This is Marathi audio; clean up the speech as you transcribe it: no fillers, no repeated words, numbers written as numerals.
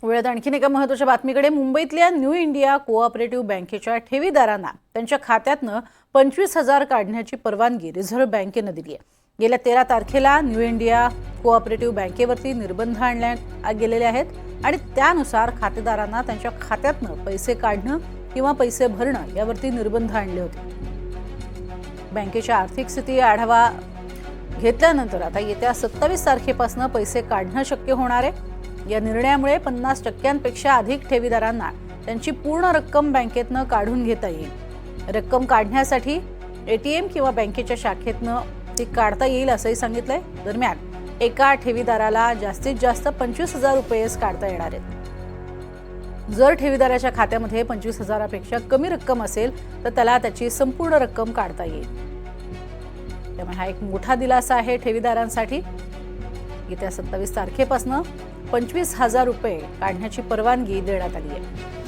वेळात आणखीन एका महत्त्वाच्या बातमीकडे. मुंबईतल्या न्यू इंडिया कोऑपरेटिव्ह बँकेच्या ठेवीदारांना त्यांच्या खात्यातनं 25,000 काढण्याची परवानगी रिझर्व्ह बँकेनं दिली आहे. गेल्या 13 तारखेला न्यू इंडिया कोऑपरेटिव्ह बँकेवरती निर्बंध आणण्यात गेलेले आहेत आणि त्यानुसार खातेदारांना त्यांच्या खात्यातनं पैसे काढणं किंवा पैसे भरणं यावरती निर्बंध आणले होते. बँकेची आर्थिक स्थिती आढावा घेतल्यानंतर आता येत्या 27 तारखेपासून पैसे काढणं शक्य होणार आहे. या निर्णयामुळे 50% अधिक ठेवीदारांना त्यांची पूर्ण रक्कम बँकेतनं काढून घेता येईल. रक्कम काढण्यासाठी एटीएम किंवा बँकेच्या शाखेतनं ती काढता येईल असंही सांगितलंय. दरम्यान एका ठेवीदाराला जास्तीत जास्त 25,000 रुपयेच काढता येणार आहेत. जर ठेवीदाराच्या खात्यामध्ये 25,000पेक्षा कमी रक्कम असेल तर त्याला त्याची संपूर्ण रक्कम काढता येईल. त्यामुळे हा एक मोठा दिलासा आहे ठेवीदारांसाठी. येत्या 27 तारखेपासून 25,000 रुपये काढण्याची परवानगी देण्यात आली आहे.